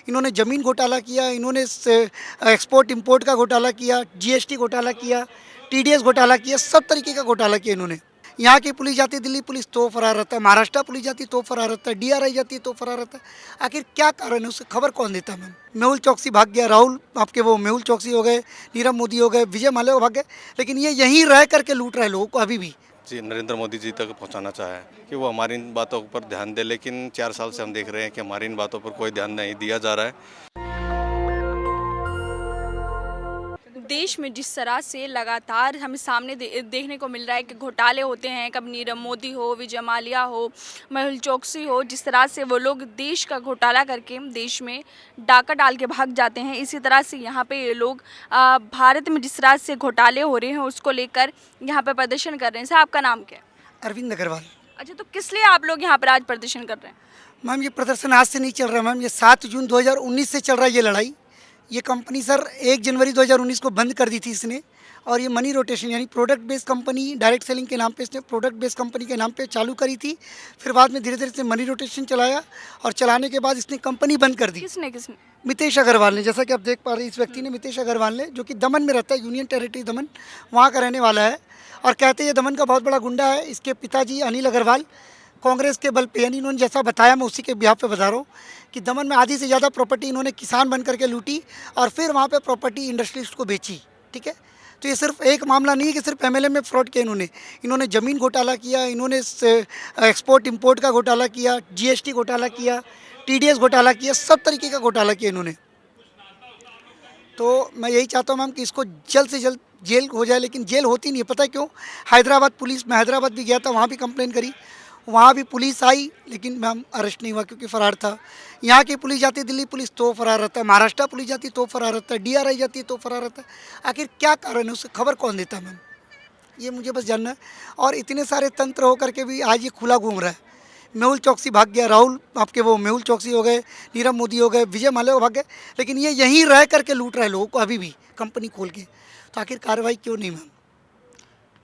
इन्होंने ज़मीन घोटाला किया, इन्होंने एक्सपोर्ट इंपोर्ट का घोटाला किया, जीएसटी घोटाला किया, टीडीएस घोटाला किया, सब तरीके का घोटाला किया इन्होंने। यहाँ की पुलिस जाती है दिल्ली पुलिस तो फरार रहता है, महाराष्ट्र पुलिस जाती तो फरार रहता है, डीआरआई जाती है तो फरार रहता है। आखिर क्या कारण है, उससे खबर कौन देता है? मैम मेहुल चौकसी भाग गया, राहुल आपके वो मेहुल चौकसी हो गए, नीरव मोदी हो गए, विजय माल्या भाग गए, लेकिन ये यहीं रह करके लूट रहे हैं लोगों को अभी भी। जी नरेंद्र मोदी जी तक पहुंचाना चाहा है कि वो हमारी इन बातों पर ध्यान दे, लेकिन 4 साल से हम देख रहे हैं कि हमारी इन बातों पर कोई ध्यान नहीं दिया जा रहा है। देश में जिस तरह से लगातार हमें सामने देखने को मिल रहा है कि घोटाले होते हैं, कब नीरव मोदी हो, विजय माल्या हो, मेहुल चौकसी हो, जिस तरह से वो लोग देश का घोटाला करके देश में डाका डाल के भाग जाते हैं, इसी तरह से यहाँ पे ये लोग भारत में जिस तरह से घोटाले हो रहे हैं उसको लेकर यहाँ पे प्रदर्शन कर रहे हैं। सर आपका नाम क्या है? अरविंद अग्रवाल। अच्छा, तो किस लिए आप लोग यहाँ पर आज प्रदर्शन कर रहे हैं? मैम ये प्रदर्शन आज से नहीं चल रहा मैम, ये 7 जून 2019 से चल रहा है ये लड़ाई। ये कंपनी सर 1 जनवरी 2019 को बंद कर दी थी इसने, और ये मनी रोटेशन यानी product based company direct selling के नाम पे इसने प्रोडक्ट बेस्ड कंपनी के नाम पे चालू करी थी। फिर बाद में धीरे धीरे इसने मनी रोटेशन चलाया, और चलाने के बाद इसने कंपनी बंद कर दी। किसने? मितेश अग्रवाल ने, जैसा कि आप देख पा रहे हैं इस व्यक्ति ने, मितेश अग्रवाल ने, जो कि दमन में रहता है, यूनियन टेरिटरी दमन, वहाँ का रहने वाला है, और कहते हैं ये दमन का बहुत बड़ा गुंडा है। इसके पिताजी अनिल अग्रवाल कांग्रेस के बल पे, यानी इन्होंने जैसा बताया मैं उसी के बिहाफ पे बता रहा हूँ कि दमन में आधी से ज़्यादा प्रॉपर्टी इन्होंने किसान बन करके लूटी, और फिर वहाँ पे प्रॉपर्टी इंडस्ट्रियलिस्ट को बेची। ठीक है, तो ये सिर्फ एक मामला नहीं है कि सिर्फ एमएलए में फ्रॉड किया इन्होंने ज़मीन घोटाला किया, इन्होंने एक्सपोर्ट इंपोर्ट का घोटाला किया, जीएसटी घोटाला किया, टीडीएस घोटाला किया, सब तरीके का घोटाला किया इन्होंने। तो मैं यही चाहता हूँ मैम कि इसको जल्द से जल्द जेल हो जाए, लेकिन जेल होती नहीं है। पता है क्यों? हैदराबाद पुलिस, मैं हैदराबाद भी गया था, वहाँ भी कंप्लेन करी, वहाँ भी पुलिस आई, लेकिन मैम अरेस्ट नहीं हुआ क्योंकि फ़रार था। यहाँ की पुलिस जाती है दिल्ली पुलिस तो फरार रहता है, महाराष्ट्र पुलिस जाती है तो फरार रहता है, डीआरआई जाती है तो फरार रहता है। आखिर क्या कारण है, उससे खबर कौन देता है? मैम ये मुझे बस जानना है। और इतने सारे तंत्र होकर के भी आज ये खुला घूम रहा है। मेहुल चौकसी भाग गया, राहुल आपके वो मेहुल चौकसी हो गए, नीरव मोदी हो गए, विजय माल्या भाग गए, लेकिन ये यहीं रह करके लूट रहे हैं लोगों को अभी भी कंपनी खोल के। तो आखिर कार्रवाई क्यों नहीं मैम?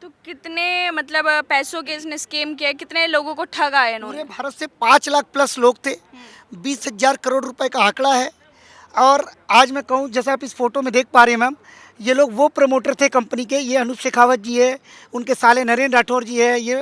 तो कितने मतलब पैसों के इसने स्कीम किया, कितने लोगों को ठगा है इन्होंने? पूरे भारत से 5 लाख प्लस लोग थे, 20,000 करोड़ रुपए का आंकड़ा है। और आज मैं कहूँ, जैसा आप इस फोटो में देख पा रहे हैं मैम, ये लोग वो प्रमोटर थे कंपनी के। ये अनुप शेखावत जी है, उनके साले नरेंद्र राठौर जी है, ये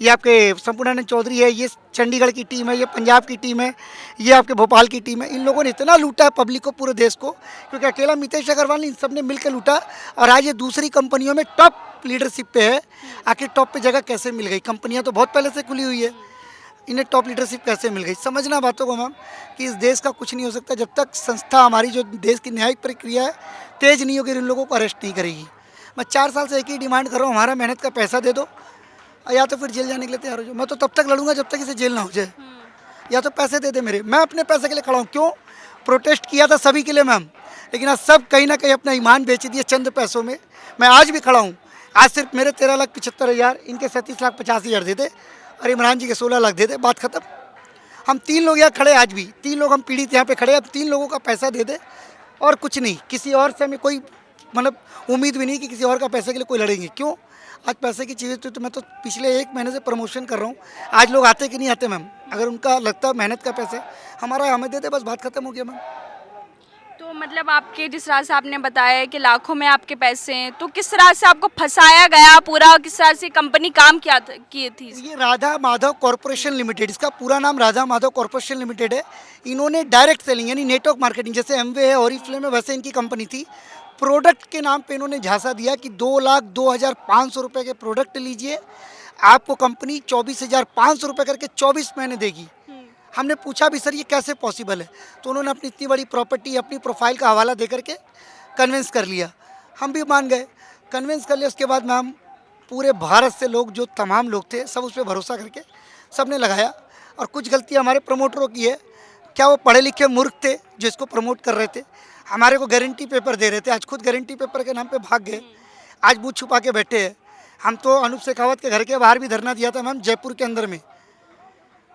ये आपके संपूर्णानंद चौधरी है, ये चंडीगढ़ की टीम है, ये पंजाब की टीम है, ये आपके भोपाल की टीम है। इन लोगों ने इतना लूटा है पब्लिक को, पूरे देश को, क्योंकि अकेला मितेश अग्रवाल ने, इन सब ने मिलकर लूटा। और आज ये दूसरी कंपनियों में टॉप लीडरशिप पे है। आखिर टॉप पे जगह कैसे मिल गई? कंपनियाँ तो बहुत पहले से खुली हुई है, इन्हें टॉप लीडरशिप कैसे मिल गई? समझना बातों को मैम कि इस देश का कुछ नहीं हो सकता जब तक संस्था, हमारी जो देश की न्यायिक प्रक्रिया है, तेज नहीं होगी, इन लोगों को अरेस्ट नहीं करेगी। मैं 4 साल से एक ही डिमांड कर रहा हूँ, हमारा मेहनत का पैसा दे दो, या तो फिर जेल जाने के लिए तैयार हो जाओ। मैं तो तब तक लड़ूंगा जब तक इसे जेल ना हो जाए। या तो पैसे दे दे मेरे, मैं अपने पैसे के लिए खड़ा हूँ। क्यों? प्रोटेस्ट किया था सभी के लिए मैम, लेकिन आज सब कहीं ना कहीं अपना ईमान बेच दिए चंद पैसों में। मैं आज भी खड़ा हूँ। आज सिर्फ मेरे 13,75,000, इनके 37,50,000 दे दे, और इमरान जी के 16 लाख दे दे, बात खत्म। हम 3 लोग यहाँ खड़े, आज भी 3 लोग हम पीड़ित यहाँ पे खड़े। अब 3 लोगों का पैसा दे दे, और कुछ नहीं। किसी और से हमें कोई मतलब उम्मीद भी नहीं कि किसी और का पैसे के लिए कोई लड़ेंगे। क्यों? आज पैसे की चीज़ें तो मैं तो पिछले 1 महीने से प्रमोशन कर रहा हूँ। आज लोग आते कि नहीं आते मैम? अगर उनका लगता है मेहनत का पैसे हमारा, हमें दे दे, बस बात खत्म हो गया मैम। तो मतलब आपके जिस तरह से आपने बताया कि लाखों में आपके पैसे हैं, तो किस तरह से आपको फंसाया गया पूरा, किस तरह से कंपनी काम की थी? ये राधा माधव कॉरपोरेशन लिमिटेड, इसका पूरा नाम राधा माधव कॉरपोरेशन लिमिटेड है। इन्होंने डायरेक्ट सेलिंग यानी नेटवर्क मार्केटिंग, जैसे एमवे है, ऑरिफ्लेम है, वैसे इनकी कंपनी थी। प्रोडक्ट के नाम पे इन्होंने झांसा दिया कि 2,02,500 रुपये के प्रोडक्ट लीजिए, आपको कंपनी 24,500 रुपये करके 24 महीने देगी। हमने पूछा भी सर ये कैसे पॉसिबल है, तो उन्होंने अपनी इतनी बड़ी प्रॉपर्टी, अपनी प्रोफाइल का हवाला दे करके कन्विंस कर लिया। हम भी मान गए, कन्विंस कर लिया। उसके बाद मैम पूरे भारत से लोग, जो तमाम लोग थे, सब उस पर भरोसा करके सब ने लगाया। और कुछ गलतियाँ हमारे प्रमोटरों की है। क्या वो पढ़े लिखे मूर्ख थे जो इसको प्रमोट कर रहे थे? हमारे को गारंटी पेपर दे रहे थे, आज खुद गारंटी पेपर के नाम पे भाग गए, आज मुँह छुपा के बैठे हैं। हम तो अनुप शेखावत के घर के बाहर भी धरना दिया था मैम, जयपुर के अंदर में,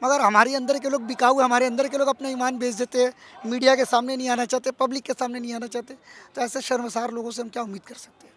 मगर हमारे अंदर के लोग बिकाऊ है। हमारे अंदर के लोग अपना ईमान बेच देते हैं, मीडिया के सामने नहीं आना चाहते, पब्लिक के सामने नहीं आना चाहते। तो ऐसे शर्मसार लोगों से हम क्या उम्मीद कर सकते हैं?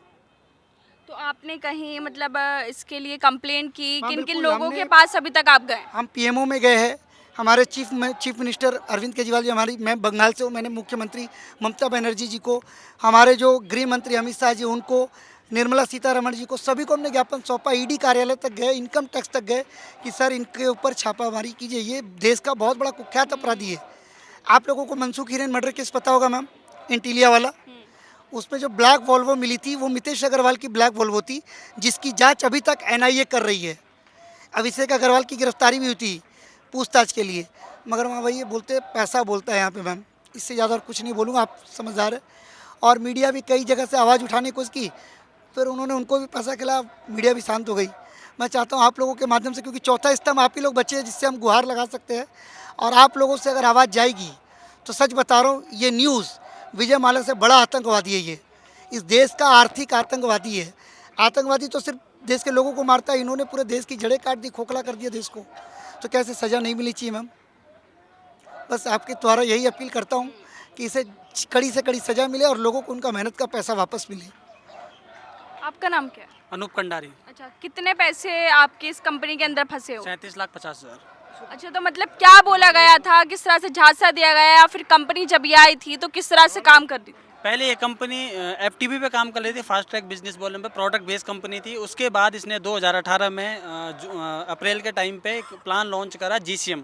तो आपने कहीं मतलब इसके लिए कंप्लेंट की, हाँ, किन किन बिल्कुल, लोगों हमने- के पास अभी तक आप गए? हम पीएमओ में गए हैं, हमारे चीफ मिनिस्टर अरविंद केजरीवाल जी, हमारी, मैं बंगाल से हूँ, मैंने मुख्यमंत्री ममता बनर्जी जी को, हमारे जो गृह मंत्री अमित शाह जी उनको, निर्मला सीतारमण जी को, सभी को हमने ज्ञापन सौंपा। ईडी कार्यालय तक गए, इनकम टैक्स तक गए कि सर इनके ऊपर छापामारी कीजिए, ये देश का बहुत बड़ा कुख्यात अपराधी है। आप लोगों को मनसुख हिरेन मर्डर केस पता होगा मैम, इंटीलिया वाला, उसमें जो ब्लैक वॉल्वो मिली थी वो मितेश अग्रवाल की ब्लैक वॉल्वो थी, जिसकी जांच अभी तक एनआईए कर रही है। अभिषेक अग्रवाल की गिरफ्तारी भी हुई थी पूछताछ के लिए, मगर वहाँ भैया बोलते पैसा बोलता है यहाँ पे मैम, इससे ज़्यादा और कुछ नहीं बोलूँगा, आप समझदार है। और मीडिया भी कई जगह से आवाज़ उठाने की कोशिश की, फिर उन्होंने, उनको भी पैसा खिला, मीडिया भी शांत हो गई। मैं चाहता हूँ आप लोगों के माध्यम से, क्योंकि चौथा स्तंभ आप ही लोग बचे हैं जिससे हम गुहार लगा सकते हैं, और आप लोगों से अगर आवाज़ जाएगी तो सच बता रहा हूँ, ये न्यूज़ विजय माल्या से बड़ा आतंकवादी है। ये इस देश का आर्थिक आतंकवादी है। आतंकवादी तो सिर्फ देश के लोगों को मारता है, इन्होंने पूरे देश की जड़ें काट दी, खोखला कर दिया देश को। तो कैसे सज़ा नहीं मिलनी चाहिए मैम? बस आपके द्वारा यही अपील करता हूँ कि इसे कड़ी से कड़ी सज़ा मिले और लोगों को उनका मेहनत का पैसा वापस मिले। आपका नाम क्या है? अनूप कंडारी। अच्छा, कितने पैसे आपके इस कंपनी के अंदर फंसे हो? 37,50,000। अच्छा, तो मतलब क्या बोला गया था, किस तरह से झांसा दिया गया, या फिर कंपनी जब ये आई थी तो किस तरह से काम कर रही थी? पहले ये कंपनी एफटीपी पे काम कर रही थी, फास्ट ट्रैक बिजनेस बोलने पे, प्रोडक्ट बेस्ड कंपनी थी। उसके बाद इसने 2018 में अप्रैल के टाइम पे एक प्लान लॉन्च करा, जीसीएम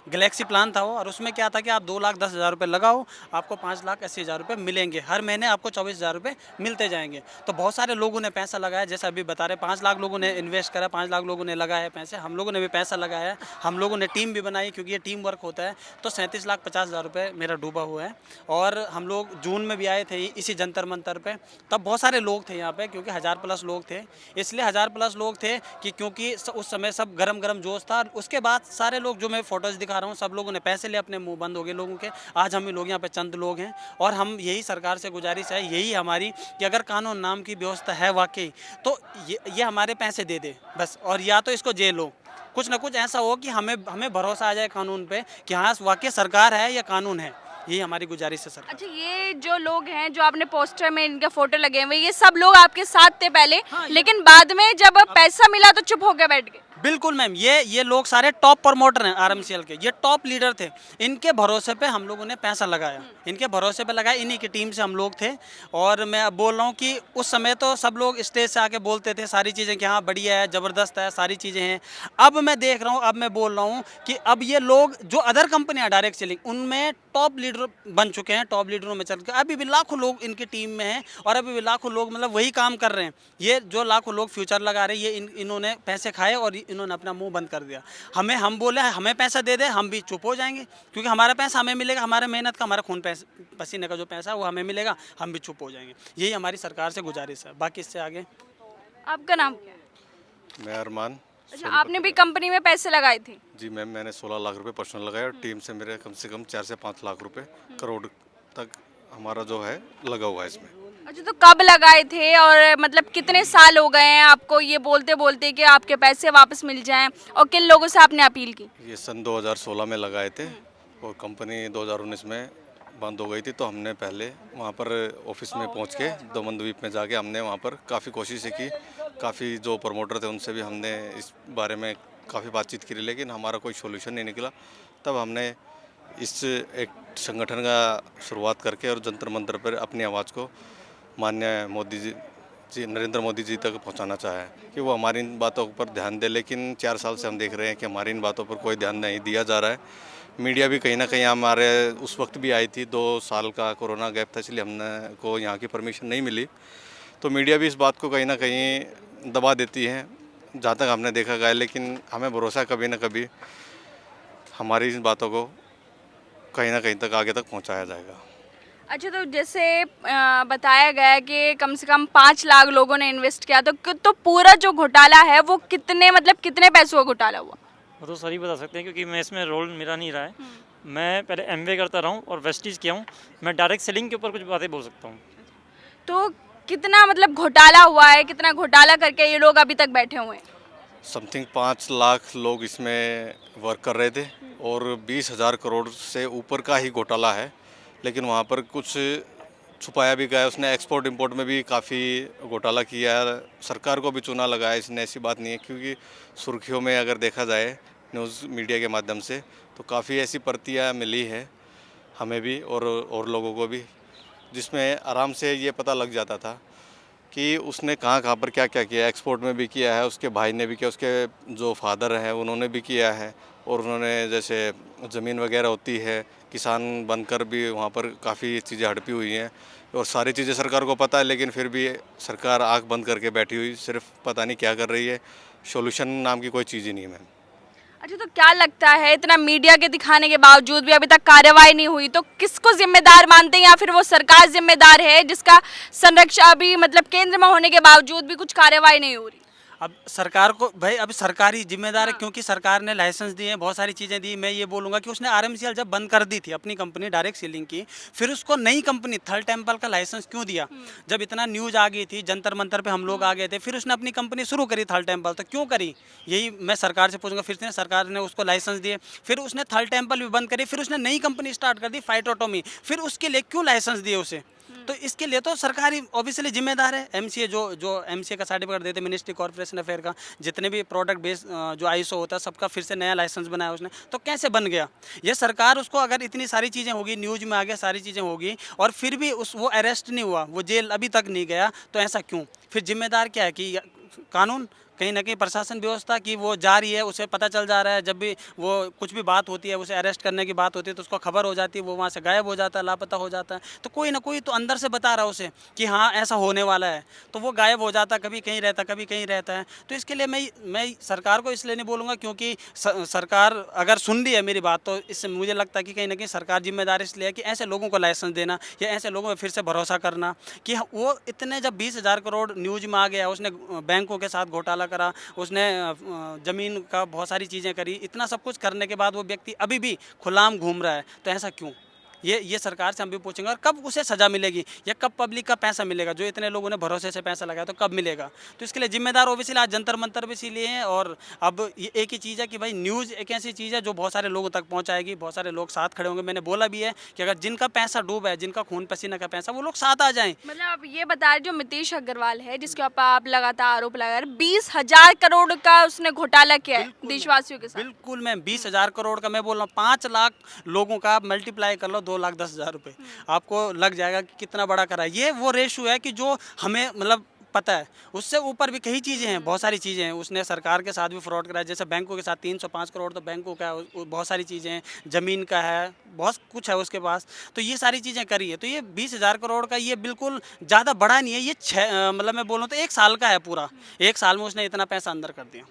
गैलेक्सी प्लान था वो, और उसमें क्या था कि आप 2,10,000 रुपये लगाओ, आपको 5,80,000 रुपये मिलेंगे, हर महीने आपको 24,000 रुपये मिलते जाएंगे। तो बहुत सारे लोगों ने पैसा लगाया, जैसे अभी बता रहे 5 लाख लोगों ने इन्वेस्ट करा, 5 लाख लोगों ने लगाया है पैसे, हम लोगों ने भी पैसा लगाया है, हम लोगों ने टीम भी बनाई, क्योंकि ये टीम वर्क होता है। तो 37,50,000 रुपये मेरा डूबा हुआ है। और हम लोग जून में भी आए थे इसी जंतर मंतर पे, तब बहुत सारे लोग थे यहाँ पे, क्योंकि 1000+ लोग थे। इसलिए 1000+ लोग थे कि क्योंकि उस समय सब गरम जोश था। उसके बाद सारे लोग, जो मैं फोटोज दिखा रहा हूँ, सब लोगों ने पैसे ले, अपने मुंह बंद हो गए लोगों के। आज हम ही लोग यहाँ पे चंद लोग हैं, और हम यही सरकार से गुजारिश है, यही हमारी, कि अगर कानून नाम की व्यवस्था है वाकई, तो ये हमारे पैसे दे दे बस, और या तो इसको जेल हो, कुछ ना कुछ ऐसा हो कि हमें भरोसा आ जाए कानून पे कि हाँ वाकई सरकार है या कानून है। यही हमारी गुजारिश है सर। अच्छा, ये जो लोग हैं, जो आपने पोस्टर में इनके फोटो लगे हुए, ये सब लोग आपके साथ थे पहले? हाँ, लेकिन बाद में जब पैसा मिला तो चुप होकर बैठ गए? बिल्कुल मैम, ये लोग सारे टॉप प्रमोटर हैं आरएमसीएल के, ये टॉप लीडर थे। इनके भरोसे पे हम लोगों ने पैसा लगाया, इनके भरोसे पे लगाया, इन्हीं की टीम से हम लोग थे। और मैं अब बोल रहा हूँ कि उस समय तो सब लोग स्टेज से आके बोलते थे सारी चीज़ें कि हाँ बढ़िया है, ज़बरदस्त है, सारी चीज़ें हैं। अब मैं देख रहा हूँ, अब मैं बोल रहा हूँ कि अब ये लोग जो अदर कंपनियाँ डायरेक्ट सेलिंग, उनमें टॉप लीडर बन चुके हैं, टॉप लीडरों में चल के अभी भी लाखों लोग इनकी टीम में हैं, और अभी भी लाखों लोग मतलब वही काम कर रहे हैं। ये जो लाखों लोग फ्यूचर लगा रहे हैं, ये इन्होंने पैसे खाए और इन्होंने अपना मुंह बंद कर दिया। हम बोले हमें पैसा दे दे, हम भी चुप हो जाएंगे, क्योंकि हमारा पैसा हमें मिलेगा, हमारे मेहनत का, हमारा खून पसीने का जो पैसा है वो हमें मिलेगा, हम भी चुप हो जाएंगे। यही हमारी सरकार से गुजारिश है, बाकी इससे आगे। आपका नाम क्या है? मैं अरमान। अच्छा, आपने भी कंपनी में पैसे लगाए थे? जी मैम, मैंने 16 लाख रुपए पर्सनल लगाए, और टीम से मेरे कम से कम 4 से 5 लाख रुपए, करोड़ तक हमारा जो है लगा हुआ है इसमें। अच्छा, तो कब लगाए थे, और मतलब कितने साल हो गए हैं आपको ये बोलते बोलते कि आपके पैसे वापस मिल जाएं, और किन लोगों से आपने अपील की? ये सन 2016 में लगाए थे, और कंपनी 2019 में बंद हो गई थी। तो हमने पहले वहाँ पर ऑफिस में पहुँच के, दोमनद्वीप में जाके हमने वहाँ पर काफ़ी कोशिशें की, काफ़ी जो प्रमोटर थे उनसे भी हमने इस बारे में काफ़ी बातचीत की, लेकिन हमारा कोई सोल्यूशन नहीं निकला। तब हमने इस एक संगठन का शुरुआत करके और जंतर मंतर पर अपनी आवाज़ को माननीय मोदी जी नरेंद्र मोदी जी तक पहुंचाना चाहा है कि वो हमारी इन बातों पर ध्यान दे। लेकिन 4 साल से हम देख रहे हैं कि हमारी इन बातों पर कोई ध्यान नहीं दिया जा रहा है। मीडिया भी कहीं ना कहीं हमारे उस वक्त भी आई थी, 2 साल का कोरोना गैप था, इसलिए हमने को यहाँ की परमिशन नहीं मिली। तो मीडिया भी इस बात को कहीं ना कहीं दबा देती है, जहाँ तक हमने देखा गया। लेकिन हमें भरोसा कभी ना कभी हमारी इन बातों को कहीं ना कहीं तक आगे तक पहुँचाया जाएगा। अच्छा, तो जैसे बताया गया कि कम से कम 5 लाख लोगों ने इन्वेस्ट किया, तो पूरा जो घोटाला है वो कितने पैसों का घोटाला हुआ? वो तो सर ही बता सकते हैं, क्योंकि मैं इसमें रोल मेरा नहीं रहा है। मैं पहले एमबीए करता रहा हूँ और वेस्टीज किया हूँ। मैं डायरेक्ट सेलिंग के ऊपर कुछ बातें बोल सकता हूँ। तो कितना मतलब घोटाला हुआ है, कितना घोटाला करके ये लोग अभी तक बैठे हुए हैं? समथिंग 5 लाख लोग इसमें वर्क कर रहे थे, और 20,000 करोड़ से ऊपर का ही घोटाला है। लेकिन वहाँ पर कुछ छुपाया भी गया है। उसने एक्सपोर्ट इंपोर्ट में भी काफ़ी घोटाला किया है, सरकार को भी चूना लगाया इसने। ऐसी बात नहीं है, क्योंकि सुर्खियों में अगर देखा जाए न्यूज़ मीडिया के माध्यम से, तो काफ़ी ऐसी प्रतियाँ मिली है हमें भी और लोगों को भी, जिसमें आराम से ये पता लग जाता था कि उसने कहाँ कहाँ पर क्या क्या किया। एक्सपोर्ट में भी किया है, उसके भाई ने भी किया, उसके जो फादर हैं उन्होंने भी किया है, और उन्होंने जैसे ज़मीन वगैरह होती है, किसान बनकर भी वहाँ पर काफ़ी चीज़ें हड़पी हुई हैं, और सारी चीज़ें सरकार को पता है, लेकिन फिर भी सरकार आँख बंद करके बैठी हुई, सिर्फ पता नहीं क्या कर रही है। सॉल्यूशन नाम की कोई चीज़ ही नहीं है मैम। अच्छा, तो क्या लगता है इतना मीडिया के दिखाने के बावजूद भी अभी तक कार्रवाई नहीं हुई, तो किसको जिम्मेदार मानते हैं, या फिर वो सरकार जिम्मेदार है जिसका संरक्षण अभी मतलब केंद्र में होने के बावजूद भी कुछ कार्रवाई नहीं हो रही? अब सरकार को भाई अभी सरकारी जिम्मेदार है, क्योंकि सरकार ने लाइसेंस दिए हैं, बहुत सारी चीज़ें दी। मैं ये बोलूँगा कि उसने आरएमसीएल जब बंद कर दी थी अपनी कंपनी डायरेक्ट सेलिंग की, फिर उसको नई कंपनी थर्ड टेम्पल का लाइसेंस क्यों दिया? जब इतना न्यूज़ आ गई थी, जंतर मंतर पे हम लोग आ गए थे, फिर उसने अपनी कंपनी शुरू करी थर्ड टेम्पल, तो क्यों करी? यही मैं सरकार से पूछूंगा। फिर से सरकार ने उसको लाइसेंस दिए, फिर उसने थर्ड टेम्पल भी बंद करी, फिर उसने नई कंपनी स्टार्ट कर दी फाइटोटोमी, फिर उसके लिए क्यों लाइसेंस दिए उसे? तो इसके लिए तो सरकारी ऑब्वियसली जिम्मेदार है। एमसीए जो एमसीए का सर्टिफिकेट देते, मिनिस्ट्री कॉर्पोरेशन अफेयर का, जितने भी प्रोडक्ट बेस्ड जो आईएसओ होता है सबका फिर से नया लाइसेंस बनाया उसने, तो कैसे बन गया ये? सरकार उसको अगर इतनी सारी चीज़ें होगी, न्यूज़ में आ गया, सारी चीज़ें होगी, और फिर भी वो अरेस्ट नहीं हुआ, वो जेल अभी तक नहीं गया, तो ऐसा क्यों? फिर जिम्मेदार क्या है? कि कानून, कहीं ना कहीं प्रशासन व्यवस्था की वो जा रही है, उसे पता चल जा रहा है, जब भी वो कुछ भी बात होती है, उसे अरेस्ट करने की बात होती है, तो उसको खबर हो जाती है, वो वहाँ से गायब हो जाता है, लापता हो जाता है। तो कोई ना कोई तो अंदर से बता रहा है उसे कि हाँ ऐसा होने वाला है, तो वो गायब हो जाता, कभी कहीं रहता, कभी कहीं रहता है। तो इसके लिए मैं सरकार को इसलिए नहीं बोलूँगा, क्योंकि सरकार अगर सुन रही है मेरी बात, तो इससे मुझे लगता है कि कहीं ना कहीं सरकार जिम्मेदार इसलिए है कि ऐसे लोगों को लाइसेंस देना, या ऐसे लोगों पर फिर से भरोसा करना कि वो इतने, जब 20,000 करोड़ न्यूज़ में आ गया, उसने बैंकों के साथ घोटाला करा, उसने ज़मीन का बहुत सारी चीज़ें करी, इतना सब कुछ करने के बाद वो व्यक्ति अभी भी खुलाम घूम रहा है, तो ऐसा क्यों? ये सरकार से हम भी पूछेंगे। और कब उसे सज़ा मिलेगी, या कब पब्लिक का पैसा मिलेगा? जो इतने लोगों ने भरोसे से पैसा लगाया, तो कब मिलेगा? तो इसके लिए जिम्मेदार ओबियसली आज जंतर मंतर भी इसीलिए हैं। और अब ये एक ही चीज़ है कि भाई न्यूज़ एक ऐसी चीज़ है जो बहुत सारे लोगों तक पहुँचाएगी, बहुत सारे लोग साथ खड़े होंगे। मैंने बोला भी है कि अगर जिनका पैसा डूबा है, जिनका खून पसीना का पैसा, वो लोग साथ आ जाएँ। मतलब आप ये बता रहे, जो मितेश अग्रवाल है जिसके ऊपर आप लगातार आरोप लगा रहे, 20,000 करोड़ का उसने घोटाला किया है देशवासियों के साथ। बिल्कुल मैम, 20,000 करोड़ का मैं बोल रहा हूँ, 5 लाख लोगों का आप मल्टीप्लाई कर लो, 2,10,000 रुपये आपको लग जाएगा कि कितना बड़ा करा। ये वो रेशो है कि जो हमें मतलब पता है। उससे ऊपर भी कई चीज़ें हैं, बहुत सारी चीज़ें हैं। उसने सरकार के साथ भी फ्रॉड कराया, जैसे बैंकों के साथ 305 करोड़ तो बैंकों का है, बहुत सारी चीज़ें हैं, ज़मीन का है, बहुत कुछ है उसके पास। तो ये सारी चीज़ें करी है। तो ये 20,000 करोड़ का ये बिल्कुल ज़्यादा बड़ा नहीं है। ये मतलब मैं बोलूँ तो 1 साल का है पूरा। 1 साल में उसने इतना पैसा अंदर कर दिया।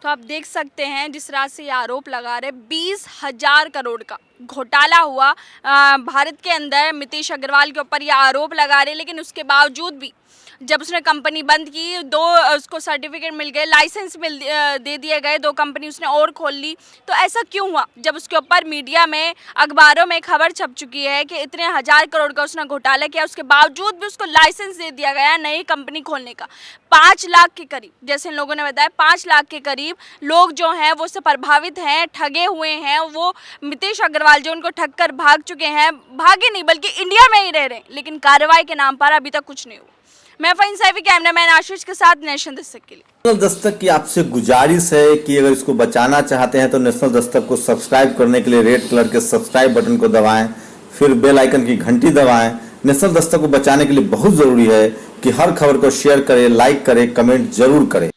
तो आप देख सकते हैं जिस रात से ये आरोप लगा रहे, 20,000 करोड़ का घोटाला हुआ भारत के अंदर। मितेश अग्रवाल के ऊपर ये आरोप लगा रहे, लेकिन उसके बावजूद भी जब उसने कंपनी बंद की, 2 उसको सर्टिफिकेट मिल गए, लाइसेंस दे दिए गए, 2 कंपनी उसने और खोल ली। तो ऐसा क्यों हुआ जब उसके ऊपर मीडिया में, अखबारों में खबर छप चुकी है कि इतने 1,000 करोड़ का उसने घोटाला किया, उसके बावजूद भी उसको लाइसेंस दे दिया गया नई कंपनी खोलने का। 5 लाख के करीब, जैसे इन लोगों ने बताया, 5 लाख के करीब लोग जो हैं वो उससे प्रभावित हैं, ठगे हुए हैं। वो मितेश अग्रवाल जो उनको ठग कर भाग चुके हैं, भागे नहीं बल्कि इंडिया में ही रह रहे हैं, लेकिन कार्रवाई के नाम पर अभी तक कुछ नहीं हुआ। मैं फ़हीम सैफी, कैमरामैन आशीष के साथ, नेशनल दस्तक के लिए। नेशनल दस्तक की आपसे गुजारिश है कि अगर इसको बचाना चाहते हैं तो नेशनल दस्तक को सब्सक्राइब करने के लिए रेड कलर के सब्सक्राइब बटन को दबाएं, फिर बेल आइकन की घंटी दबाएं। नेशनल दस्तक को बचाने के लिए बहुत जरूरी है कि हर खबर को शेयर करें, लाइक करें, कमेंट जरूर करें।